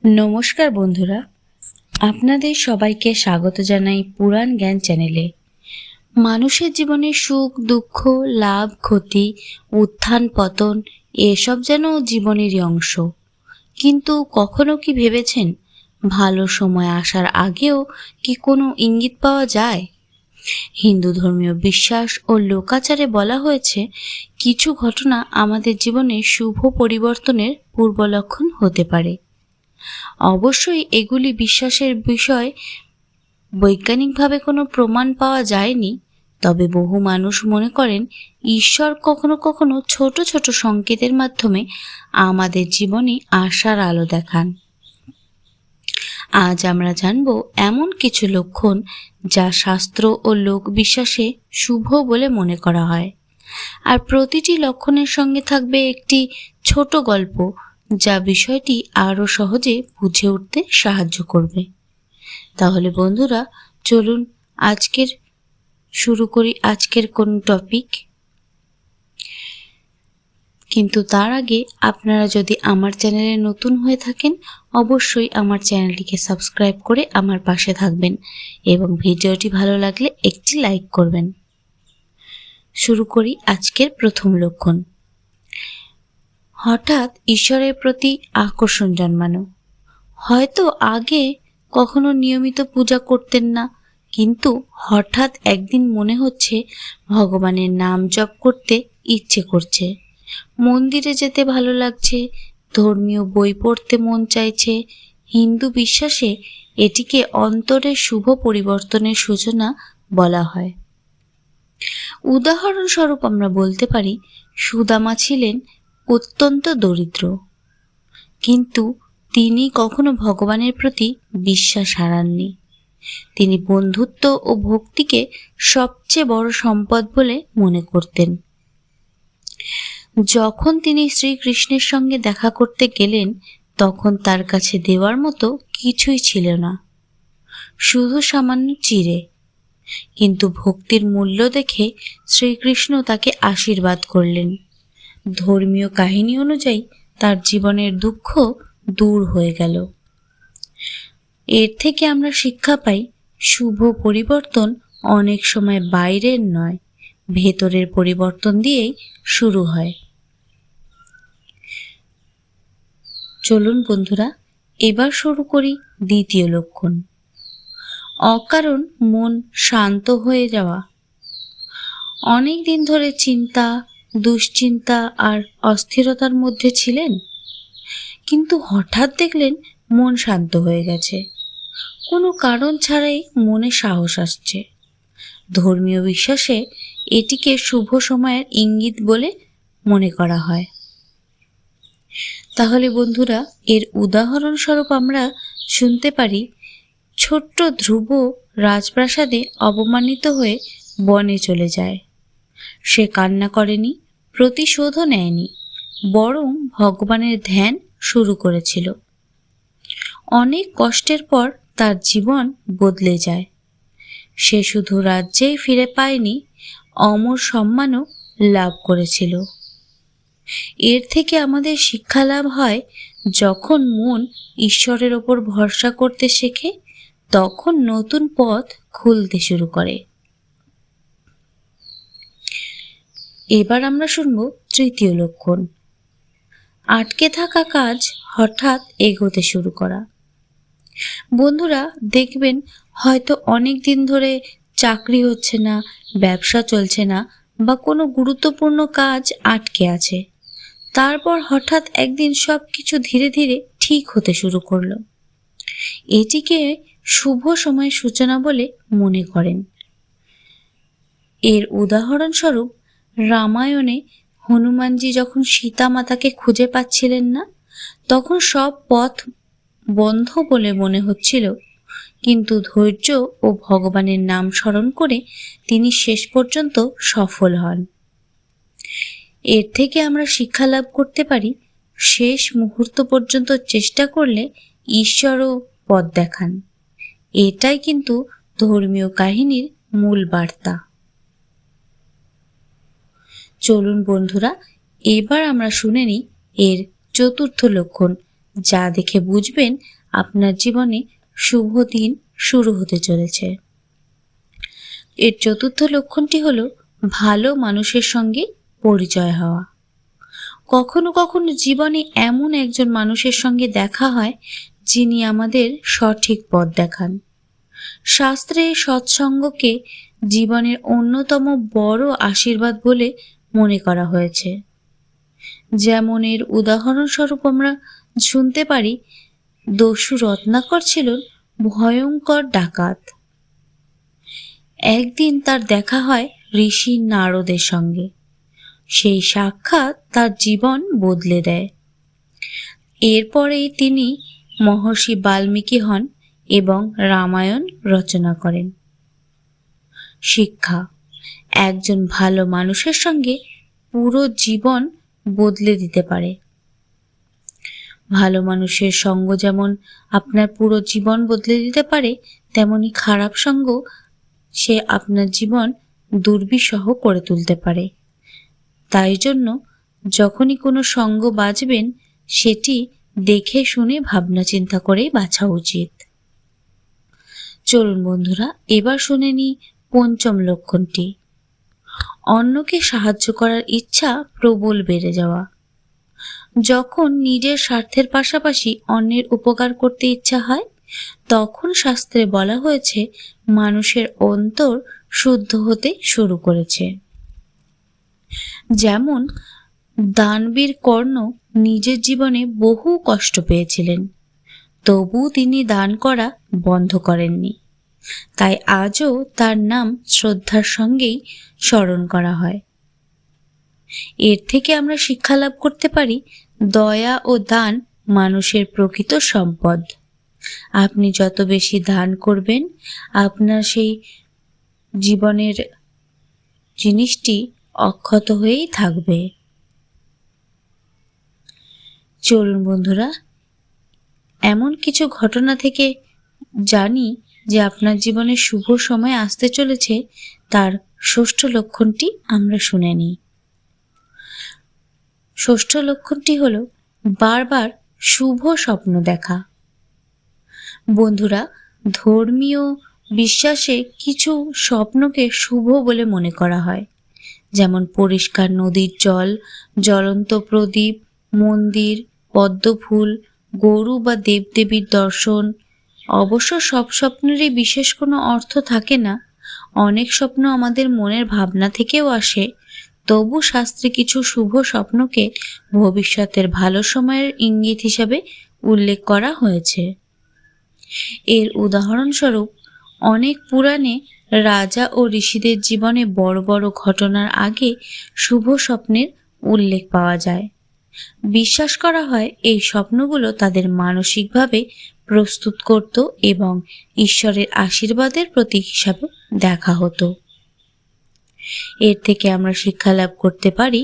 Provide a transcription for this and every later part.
নমস্কার বন্ধুরা, আপনাদের সবাইকে স্বাগত জানাই পুরাণ জ্ঞান চ্যানেলে। মানুষের জীবনে সুখ দুঃখ, লাভ ক্ষতি, উত্থান পতন এসব যেন জীবনেরই অংশ। কিন্তু কখনো কি ভেবেছেন, ভালো সময় আসার আগেও কি কোনো ইঙ্গিত পাওয়া যায়? হিন্দু ধর্মীয় বিশ্বাস ও লোকাচারে বলা হয়েছে, কিছু ঘটনা আমাদের জীবনে শুভ পরিবর্তনের পূর্বলক্ষণ হতে পারে। অবশ্যই এগুলি বিশ্বাসের বিষয়, বৈজ্ঞানিকভাবে কোনো প্রমাণ পাওয়া যায়নি। তবে বহু মানুষ মনে করেন ঈশ্বর কখনো কখনো ছোট ছোট সংকেতের মাধ্যমে আমাদের জীবনে আশার আলো দেখান। আজ আমরা জানব এমন কিছু লক্ষণ যা শাস্ত্র ও লোক বিশ্বাসে শুভ বলে মনে করা হয়। আর প্রতিটি লক্ষণের সঙ্গে থাকবে একটি ছোট গল্প, যা বিষয়টি আরও সহজে বুঝে উঠতে সাহায্য করবে। তাহলে বন্ধুরা, চলুন শুরু করি আজকের কোন টপিক। কিন্তু তার আগে আপনারা যদি আমার চ্যানেলে নতুন হয়ে থাকেন, অবশ্যই আমার চ্যানেলটিকে সাবস্ক্রাইব করে আমার পাশে থাকবেন এবং ভিডিওটি ভালো লাগলে একটি লাইক করবেন। শুরু করি আজকের প্রথম লক্ষণ। হঠাৎ ঈশ্বরের প্রতি আকর্ষণ জন্মানো। হয়তো আগে কখনো নিয়মিত পূজা করতেন না, কিন্তু হঠাৎ একদিন মনে হচ্ছে ভগবানের নাম জপ করতে ইচ্ছে করছে, মন্দিরে যেতে ভালো লাগছে, ধর্মীয় বই পড়তে মন চাইছে। হিন্দু বিশ্বাসে এটিকে অন্তরের শুভ পরিবর্তনের সূচনা বলা হয়। উদাহরণস্বরূপ আমরা বলতে পারি, সুদামা ছিলেন অত্যন্ত দরিদ্র, কিন্তু তিনি কখনো ভগবানের প্রতি বিশ্বাস হারাননি। তিনি বন্ধুত্ব ও ভক্তিকে সবচেয়ে বড় সম্পদ বলে মনে করতেন। যখন তিনি শ্রীকৃষ্ণের সঙ্গে দেখা করতে গেলেন, তখন তার কাছে দেওয়ার মতো কিছুই ছিল না, শুধু সামান্য চিড়ে। কিন্তু ভক্তির মূল্য দেখে শ্রীকৃষ্ণ তাকে আশীর্বাদ করলেন। ধর্মীয় কাহিনী অনুযায়ী তার জীবনের দুঃখ দূর হয়ে গেল। এর থেকে আমরা শিক্ষা পাই, শুভ পরিবর্তন অনেক সময় বাইরের নয়, ভেতরের পরিবর্তন দিয়েই শুরু হয়। চলুন বন্ধুরা, এবার শুরু করি দ্বিতীয় লক্ষণ। অকারণ মন শান্ত হয়ে যাওয়া। অনেক দিন ধরে চিন্তা, দুশ্চিন্তা আর অস্থিরতার মধ্যে ছিলেন, কিন্তু হঠাৎ দেখলেন মন শান্ত হয়ে গেছে। কোনো কারণ ছাড়াই মনে সাহস আসছে। ধর্মীয় বিশ্বাসে এটিকে শুভ সময়ের ইঙ্গিত বলে মনে করা হয়। তাহলে বন্ধুরা, এর উদাহরণস্বরূপ আমরা শুনতে পারি, ছোট্ট ধ্রুব রাজপ্রাসাদে অবমানিত হয়ে বনে চলে যায়। সে কান্না করেনি, প্রতিশোধও নেয়নি, বরং ভগবানের ধ্যান শুরু করেছিল। অনেক কষ্টের পর তার জীবন বদলে যায়। সে শুধু রাজ্যেই ফিরে পায়নি, অমর সম্মানও লাভ করেছিল। এর থেকে আমাদের শিক্ষা লাভ হয়, যখন মন ঈশ্বরের ওপর ভরসা করতে শেখে, তখন নতুন পথ খুলতে শুরু করে। এবার আমরা শুনব তৃতীয় লক্ষণ। আটকে থাকা কাজ হঠাৎ এগোতে শুরু করা। বন্ধুরা, দেখবেন হয়তো অনেক দিন ধরে চাকরি হচ্ছে না, ব্যবসা চলছে না, বা কোনো গুরুত্বপূর্ণ কাজ আটকে আছে। তারপর হঠাৎ একদিন সবকিছু ধীরে ধীরে ঠিক হতে শুরু করলো। এটিকে শুভ সময়ের সূচনা বলে মনে করেন। এর উদাহরণস্বরূপ, রামায়ণে হনুমানজি যখন সীতা মাতাকে খুঁজে পাচ্ছিলেন না, তখন সব পথ বন্ধ বলে মনে হচ্ছিল, কিন্তু ধৈর্য ও ভগবানের নাম স্মরণ করে তিনি শেষ পর্যন্ত সফল হন। এর থেকে আমরা শিক্ষা লাভ করতে পারি, শেষ মুহূর্ত পর্যন্ত চেষ্টা করলে ঈশ্বরও পথ দেখান। এটাই কিন্তু ধর্মীয় কাহিনীর মূল বার্তা। চলুন বন্ধুরা, এবার আমরা শুনে নিই এর চতুর্থ লক্ষণ, যা দেখে বুঝবেন আপনার জীবনে শুভ দিন শুরু হতে চলেছে। এর চতুর্থ লক্ষণটি হলো ভালো মানুষের সঙ্গে পরিচয় হওয়া। কখনো কখনো জীবনে এমন একজন মানুষের সঙ্গে দেখা হয় যিনি আমাদের সঠিক পথ দেখান। শাস্ত্রে সৎসঙ্গকে জীবনের অন্যতম বড় আশীর্বাদ বলে মনে করা হয়েছে। যেমন এর উদাহরণস্বরূপ আমরা শুনতে পারি, দস্যু রত্নাকর ছিলেন ভয়ঙ্কর ডাকাত। একদিন তার দেখা হয় ঋষি নারদের সঙ্গে। সেই সাক্ষাৎ তার জীবন বদলে দেয়। এরপরেই তিনি মহর্ষি বাল্মীকি হন এবং রামায়ণ রচনা করেন। শিক্ষা: একজন ভালো মানুষের সঙ্গে পুরো জীবন বদলে দিতে পারে। ভালো মানুষের সঙ্গ যেমন আপনার পুরো জীবন বদলে দিতে পারে, তেমনি খারাপ সঙ্গ সে আপনার জীবন দুর্বিষহ করে তুলতে পারে। তাই জন্য যখনই কোনো সঙ্গ বাছবেন সেটি দেখে শুনে ভাবনা চিন্তা করেই বাছা উচিত। চলুন বন্ধুরা, এবার শুনে নিই পঞ্চম লক্ষণটি। অন্যকে সাহায্য করার ইচ্ছা প্রবল বেড়ে যাওয়া। যখন নিজের স্বার্থের পাশাপাশি অন্যের উপকার করতে ইচ্ছা হয়, তখন শাস্ত্রে বলা হয়েছে মানুষের অন্তর শুদ্ধ হতে শুরু করেছে। যেমন দানবীর কর্ণ নিজের জীবনে বহু কষ্ট পেয়েছিলেন, তবু তিনি দান করা বন্ধ করেননি। তাই আজও তার নাম শ্রদ্ধার সঙ্গেই স্মরণ করা হয়। এর থেকে আমরা শিক্ষা লাভ করতে পারি, দয়া ও দান মানুষের প্রকৃত সম্পদ। আপনি যত বেশি দান করবেন, আপনার সেই জীবনের জিনিসটি অক্ষত হয়েই থাকবে। চলুন বন্ধুরা, এমন কিছু ঘটনা থেকে জানি যে আপনার জীবনে শুভ সময় আসতে চলেছে, তার ষষ্ঠ লক্ষণটি আমরা শুনে নিই। ষষ্ঠ লক্ষণটি হলো বারবার শুভ স্বপ্ন দেখা। বন্ধুরা, ধর্মীয় বিশ্বাসে কিছু স্বপ্নকে শুভ বলে মনে করা হয়, যেমন পরিষ্কার নদীর জল, জ্বলন্ত প্রদীপ, মন্দির, পদ্মফুল, গরু বা দেবদেবীর দর্শন। অবশ্য সব স্বপ্নেরই বিশেষ কোনো অর্থ থাকে না। অনেক স্বপ্ন আমাদের মনের ভাবনা থেকেও আসে। তবু শাস্ত্রে কিছু শুভ স্বপ্নকে ভবিষ্যতের ভালো সময়ের ইঙ্গিত হিসাবে উল্লেখ করা হয়েছে। এর উদাহরণস্বরূপ অনেক পুরাণে রাজা ও ঋষিদের জীবনে বড় বড় ঘটনার আগে শুভ স্বপ্নের উল্লেখ পাওয়া যায়। বিশ্বাস করা হয় এই স্বপ্নগুলো তাদের মানসিকভাবে প্রস্তুত করত এবং ঈশ্বরের আশীর্বাদের প্রতীক হিসাবে দেখা হতো। এর থেকে আমরা শিক্ষা লাভ করতে পারি,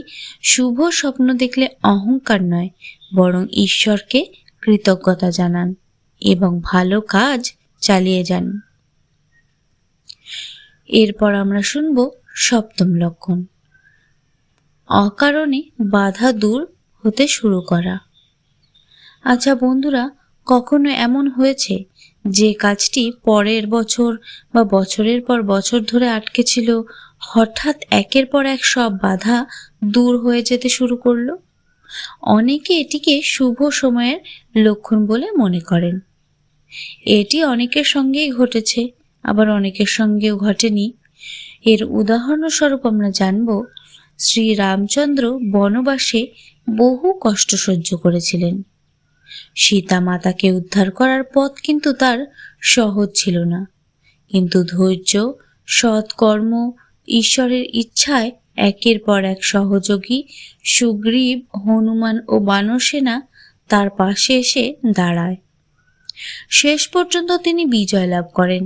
শুভ স্বপ্ন দেখলে অহংকার নয়, বরং ঈশ্বরকে কৃতজ্ঞতা জানান এবং ভালো কাজ চালিয়ে যান। এরপর আমরা শুনব সপ্তম লক্ষণ, অকারণে বাধা দূর হতে শুরু করা। আচ্ছা বন্ধুরা, কখনো এমন হয়েছে যে কাজটি পরের বছর বা বছরের পর বছর ধরে আটকে ছিল, হঠাৎ একের পর এক সব বাধা দূর হয়ে যেতে শুরু করলো? অনেকে এটিকে শুভ সময়ের লক্ষণ বলে মনে করেন। এটি অনেকের সঙ্গেই ঘটেছে, আবার অনেকের সঙ্গেও ঘটেনি। এর উদাহরণস্বরূপ আমরা জানব, শ্রী রামচন্দ্র বনবাসে বহু কষ্ট সহ্য করেছিলেন। সীতা মাতাকে উদ্ধার করার পথ কিন্তু তার সহজ ছিল না, কিন্তু ধৈর্য, সৎকর্ম, ঈশ্বরের ইচ্ছায় একের পর এক সহযোগী সুগ্রীব, হনুমান ও বানরসেনা তার পাশে এসে দাঁড়ায়। শেষ পর্যন্ত তিনি বিজয় লাভ করেন।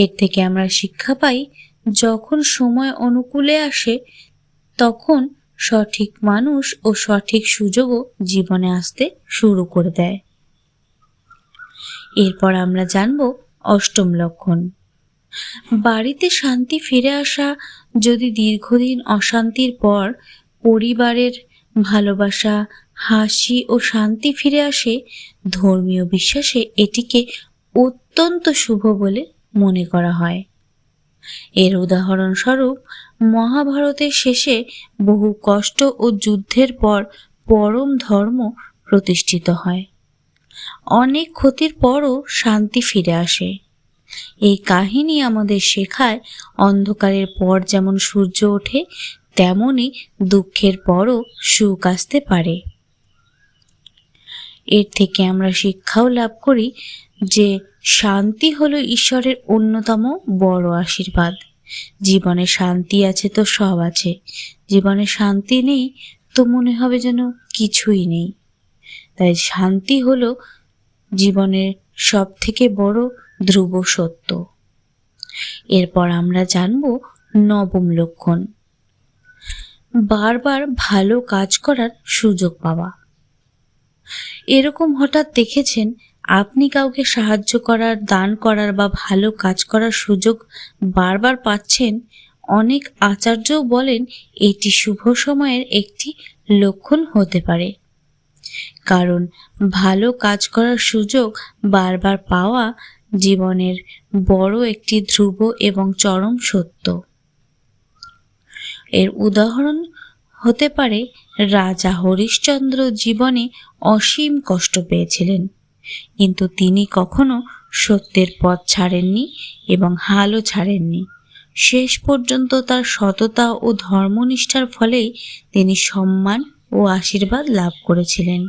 এর থেকে আমরা শিক্ষা পাই, যখন সময় অনুকূলে আসে তখন সঠিক মানুষ ও সঠিক সুযোগও জীবনে আসতে শুরু করে দেয়। এরপর আমরা জানব অষ্টম লক্ষণ, বাড়িতে শান্তি ফিরে আসা। যদি দীর্ঘদিন অশান্তির পর পরিবারের ভালোবাসা, হাসি ও শান্তি ফিরে আসে, ধর্মীয় বিশ্বাসে এটিকে অত্যন্ত শুভ বলে মনে করা হয়। এর উদাহরণস্বরূপ মহাভারতের শেষে বহু কষ্ট ও যুদ্ধের পর পরম ধর্ম প্রতিষ্ঠিত হয়। অনেক ক্ষতির পরও শান্তি ফিরে আসে। এই কাহিনী আমাদের শেখায়, অন্ধকারের পর যেমন সূর্য ওঠে, তেমনি দুঃখের পরও সুখ আসতে পারে। এর থেকে আমরা শিক্ষাও লাভ করি যে শান্তি হলো ঈশ্বরের অন্যতম বড় আশীর্বাদ। জীবনে শান্তি আছে তো সব আছে, জীবনে শান্তি নেই তো মনে হবে যেন কিছুই নেই। তাই শান্তি হলো জীবনের সব থেকে বড় ধ্রুব সত্য। এরপর আমরা জানব নবম লক্ষণ, বারবার ভালো কাজ করার সুযোগ পাওয়া। এরকম হঠাৎ দেখেছেন আপনি কাউকে সাহায্য করার, দান করার বা ভালো কাজ করার সুযোগ বারবার পাচ্ছেন। অনেক আচার্যও বলেন এটি শুভ সময়ের একটি লক্ষণ হতে পারে, কারণ ভালো কাজ করার সুযোগ বারবার পাওয়া জীবনের বড় একটি ধ্রুব এবং চরম সত্য। এর উদাহরণ হতে পারে রাজা হরিশ্চন্দ্র জীবনে অসীম কষ্ট পেয়েছিলেন, কিন্তু তিনি কখনো সত্যের পথ ছাড়েননি এবং হালও ছাড়েননি। শেষ পর্যন্ত তার সততা ও ধর্মনিষ্ঠার ফলেই তিনি সম্মান ও আশীর্বাদ লাভ করেছিলেন।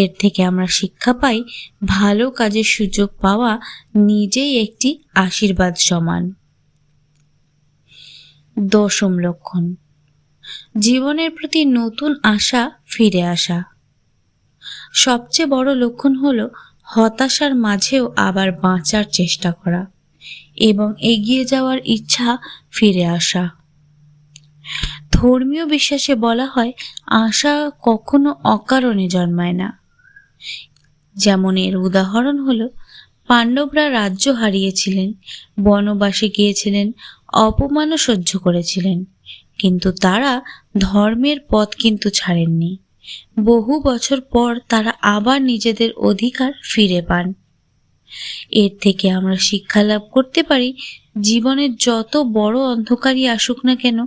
এর থেকে আমরা শিক্ষা পাই, ভালো কাজের সুযোগ পাওয়া নিজেই একটি আশীর্বাদ সমান। দশম লক্ষণ, জীবনের প্রতি নতুন আশা ফিরে আসা। সবচেয়ে বড় লক্ষণ হলো হতাশার মাঝেও আবার বাঁচার চেষ্টা করা এবং এগিয়ে যাওয়ার ইচ্ছা ফিরে আসা। ধর্মীয় বিশ্বাসে বলা হয় আশা কখনো অকারণে জন্মায় না। যেমন এর উদাহরণ হলো পাণ্ডবরা রাজ্য হারিয়েছিলেন, বনবাসে গিয়েছিলেন, অপমানও সহ্য করেছিলেন, কিন্তু তারা ধর্মের পথ কিন্তু ছাড়েননি। বহু বছর পর তারা আবার নিজেদের অধিকার ফিরে পান। এর থেকে আমরা শিক্ষা লাভ করতে পারি, জীবনের যত বড় অন্ধকারই আসুক না কেন,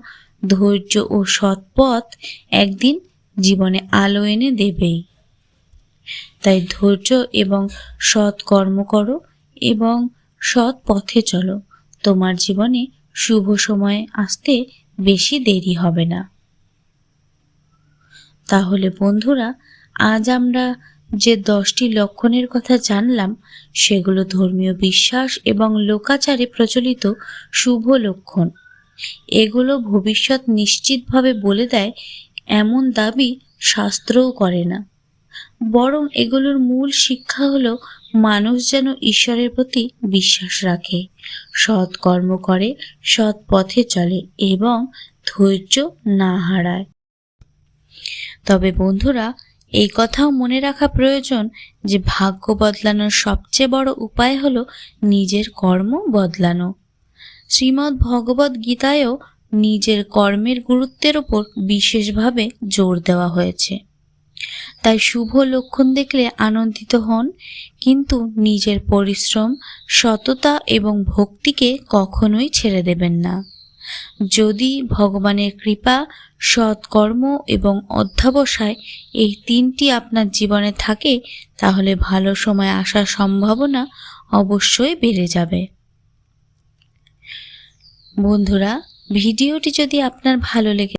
ধৈর্য ও সৎ পথ একদিন জীবনে আলো এনে দেবেই। তাই ধৈর্য এবং সৎ কর্ম করো এবং সৎ পথে চলো, তোমার জীবনে শুভ সময় আসতে বেশি দেরি হবে না। তাহলে বন্ধুরা, আজ আমরা যে 10টি লক্ষণের কথা জানলাম, সেগুলো ধর্মীয় বিশ্বাস এবং লোকাচারে প্রচলিত শুভ লক্ষণ। এগুলো ভবিষ্যৎ নিশ্চিতভাবে বলে দেয় এমন দাবি শাস্ত্রও করে না, বরং এগুলোর মূল শিক্ষা হলো মানুষ যেন ঈশ্বরের প্রতি বিশ্বাস রাখে, সৎ কর্ম করে, সৎ পথে চলে এবং ধৈর্য না হারায়। তবে বন্ধুরা, এই কথাও মনে রাখা প্রয়োজন যে ভাগ্য বদলানোর সবচেয়ে বড় উপায় হলো নিজের কর্ম বদলানো। শ্রীমদ্ ভগবদ গীতায়ও নিজের কর্মের গুরুত্বের ওপর বিশেষভাবে জোর দেওয়া হয়েছে। তাই শুভ লক্ষণ দেখলে আনন্দিত হন, কিন্তু নিজের পরিশ্রম, সততা এবং ভক্তিকে কখনোই ছেড়ে দেবেন না। যদি ভগবানের কৃপা, সৎকর্ম এবং অধ্যবসায় এই 3টি আপনার জীবনে থাকে, তাহলে ভালো সময় আসার সম্ভাবনা অবশ্যই বেড়ে যাবে। বন্ধুরা, ভিডিওটি যদি আপনার ভালো লেগে